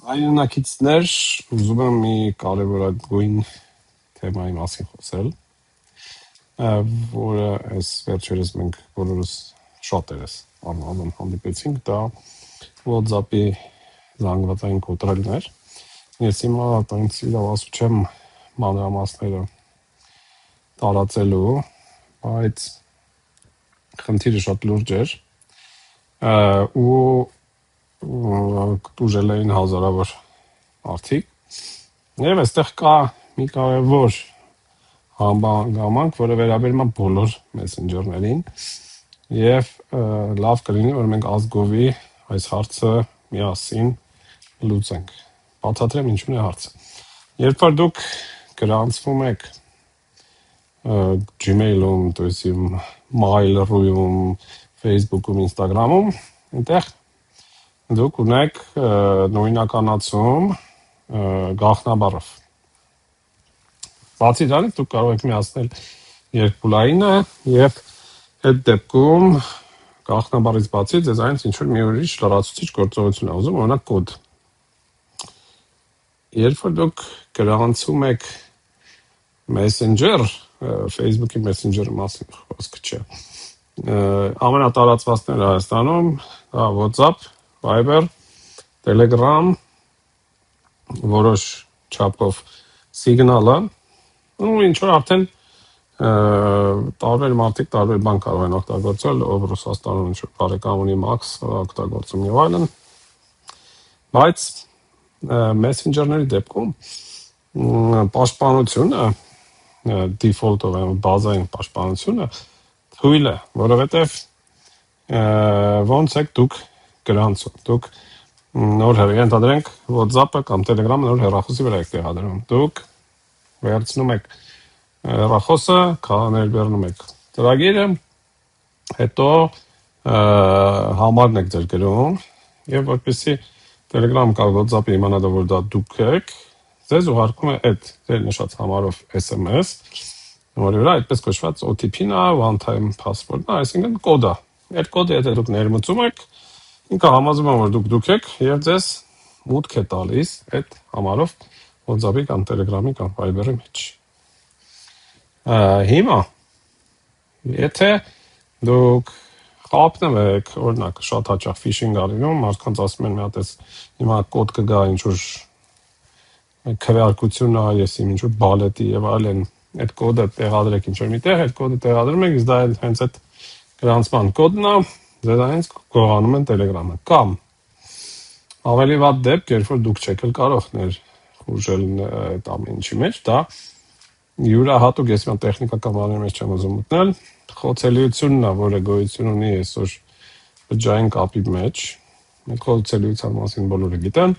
Այրենակիցներ, ուզում եմ մի կարևորագույն թեմայի մասին խոսել, որը այս վերջերս մենք բոլորս շատերս անհամեն հանդիպեցինք, դա WhatsApp-ի զանգվածային կոտրելներ։ Ես հիմա տենց իրավասու չեմ մանրամասները տարածելու, բայց խնդիրը շատ լուրջ էր ու տուժել էին հազարավոր արդիկ։ Եվ այստեղ կա մի կարևոր համբանգամանք, որը վերաբերում է բոլոր մեսենջերներին եւ լավ կլինի, որ մենք ազգովի այս հարցը միասին լուծենք։ Բացատրեմ ինչու՞ն է հարցը։ Երբ որ դուք գրանցվում եք Gmail-ում, то есть Mail.ru-ում, Facebook-ում, Instagram-ում, այնտեղ դուք ունեք նույնականացում գաղտնաբառով։ Բացի դրանից դուք կարող եք միացնել երկբուլայինը եւ այդ դեպքում գաղտնաբառից բացի ձեզ այնց ինչ որ մի ուրիշ լրացուցիչ գործողություն է ուզում, օրինակ կոդ։ Երբ որ դուք գրանցում եք Messenger, Facebook-ի Messenger-ի մասին խոսքը չէ։ Ամենատարածվածները Հայաստանում դա WhatsApp, Viber, Telegram, որոշ չափով Signal-ը, ու ինչ որ արդեն տարբեր մարդիկ տարբեր բան կարող են օգտագործել, ով Ռուսաստանում ինչ որ բարեկամ ունի Max օգտագործում եւ այլն, բայց Messenger-ների դեպքում պաշտպանությունը default-ով բազային պաշտպանությունը թույլ է, որովհետեւ ոնց եք դուք գրանցում, դուք նոր ընդհանրենք WhatsApp-ը կամ Telegram-ը նոր հեռախոսի վրա եք տեղադրում, դուք վերցնում եք հեռախոսը, ներբեռնում եք ծրագիրը, հետո համարն եք ձեր գրում եւ որպեսզի Telegram կամ WhatsApp-ը իմանա որ դա դուք եք, ձեզ ուղարկում է այդ ձեր նշած համարով SMS, որի վրա այդպես կոչված OTP-ն է, one time password-ն է, այսինքն կոդ է։ Այդ կոդը եթե դուք ներմուծում եք, ինքը համոզում է որ դուք եք եւ ձեզ մուտք է տալիս այդ համարով WhatsApp-ի կամ Telegram-ի կամ Viber-ի մեջ։ Հիմա եթե դուք խափնվեք, օրինակ շատ հաճախ phishing արինում, մարդկանց ասում են մի հատ էս հիմա կոդ կգա ինչ որ քվեարկություն է, ես ինչ որ բալետի եւ այլն, այդ կոդը տեղադրեք ինչ որ միտեղ, այդ կոդը տեղադրում եք, իսկ դա հենց այդ գրանցման կոդն է, ձեզ այնց գողանում են Telegram-ը։ Կամ ավելի վատ դեպք, երբ որ դուք չեք կարող ներխուժել այդ ամեն ինչի մեջ, դա յուրահատուկ ես մի տեխնիկական բաների մեջ չեմ ուզում մտնել, խոցելիությունն է, որը գոյություն ունի այսօր բջջային կապի մեջ, մենք խոցելիության մասին բոլորը գիտեն,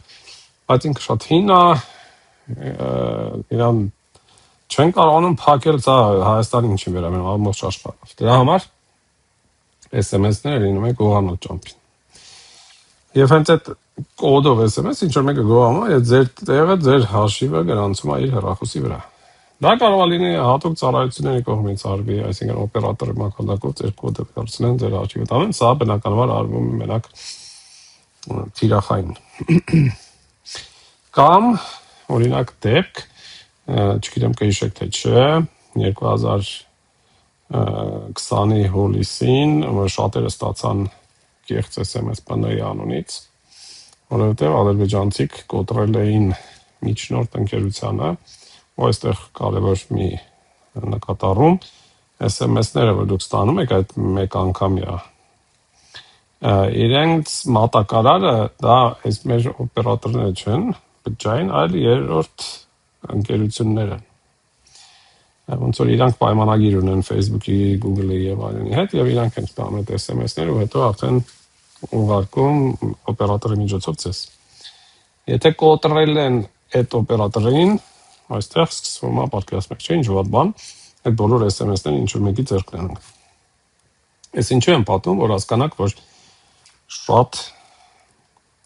բայց ինքը շատ հին է, իրան չեն կարողանում փակել, սա Հայաստանի ինչի վերաբերում ամբողջ աշխարհով։ Դրա համար SMS-ները լինում են գողանոց ճամփին։ Եվ հենց այդ կոդով SMS ինչ որ մեկը գողանում է, ձեր տեղը, ձեր հաշիվը գրանցում է իր հեռախոսի վրա։ Դա կարող է լինի հատուկ ծառայությունների կողմից արվի, այսինքն օպերատորի մակարդակով ձեր կոդը վերցնեն, ձեր հաշիվը տանեն, սա բնականաբար արվում է մենակ թիրախային։ Կամ օրինակ դեպք, չգիտեմ կհիշեք թե չէ, 2020-ի հուլիսին շատերը ստացան կեղծ SMS ՊՆ-ի անունից, որովհետև ադրբեջանցիք կոտրել էին միջնորդ ընկերությանը, ու այստեղ կարևոր մի նկատառում SMS-ները, որ դուք ստանում եք այդ մեկ անգամյա, իրենց մատակարարը դա այս մեր օպերատորները չեն, բջջային, այլ երրորդ ընկերություններ են։ Ոնց որ իրանք պայմանագիր ունեն Facebook-ի, Google-ի եւ այլնի հետ, եւ իրանք են ստանում այդ SMS-ները, ու հետո արդեն ուղարկում օպերատորի միջոցով ձեզ։ Եթե կոտրել են այդ օպերատորին, այստեղ սկսվում է պատկերացնեք, չէ՞ ինչ վատ բան, այդ բոլոր SMS-ները ինչ որ մեկի ձեռքն են։ Ես ինչու եմ պատմում, որ հասկանաք, որ շատ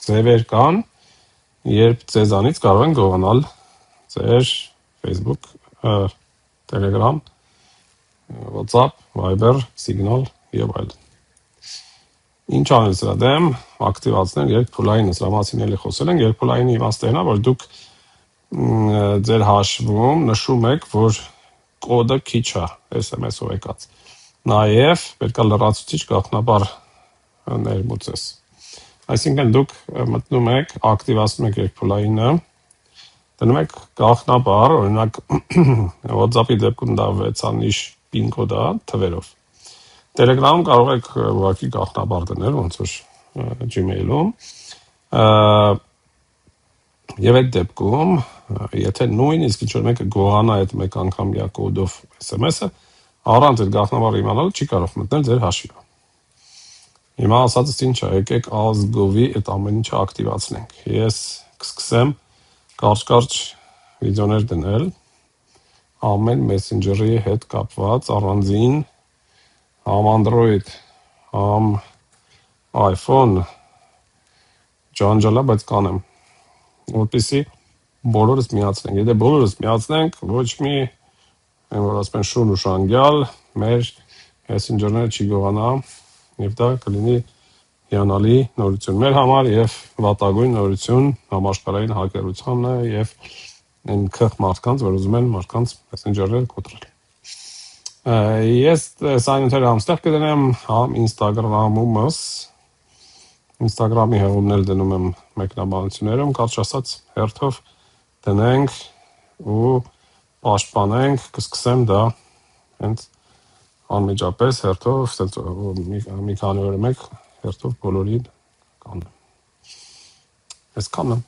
ձևեր կան, երբ ձեզանից կարող են գողանալ ձեր Facebook, Telegram, WhatsApp, Viber, Signal եւ այլն։ Ինչ անես դրա դեմ ակտիվացնել երկփուլային սրա մասին էլի խոսել են երկփուլային իմաստն է որ դուք ձեր հաշվում նշում եք որ կոդը քիչ է SMS-ով եկած նաև պետք է լրացուցիչ գաղտնաբար ներմուծես այսինքն դուք մտնում եք ակտիվացնում եք երկփուլայինը դնում եք գաղտնաբար օրինակ WhatsApp-ի դեպքում դա 6-անիշ PIN կոդ է թվերով Telegram-ում կարող եք ուղղակի գաղտնաբար դնել ոնց որ Gmail-ում եւ այդ դեպքում եթե նույնիսկ ինչ որ մեկը գողանա այդ մեկ անգամյա կոդով SMS-ը առանց այդ գաղտնաբարը իմանալ չի կարող մտնել ձեր հաշվի Հիմա ասածս ինչ է եկեք Azgov-ի այդ ամեն ինչը ակտիվացնենք ես կսկսեմ կարճ վիդեոներ դնել ամեն Messenger-ի հետ կապված առանձին Am Android, am iPhone, ջանջալա, բայց կանեմ, որպեսզի բոլորս միացնենք, եթե բոլորս միացնենք, ոչ մի, որ ասում են շուն ու շանգյալ, մեր Messenger-ները չի գողանա, և դա կլինի հիանալի նորություն մեր համար և վատագույն նորություն համաշխարհային հակերությանը և այն քխ մարդկանց, որ ուզում են մարդկանց Messenger-ները կոտրել Ես սայնութերը համստեղ կդնեմ համ Instagram-ումս Instagram-ի հեղումներ դնում եմ մեկնաբանություններում, կարճ ասած հերթով դնենք ու պաշտպանենք, կսկսեմ դա հենց անմիջապես հերթով, մի քանի օրը մեկ հերթով բոլորին կանեմ։ Այսքանը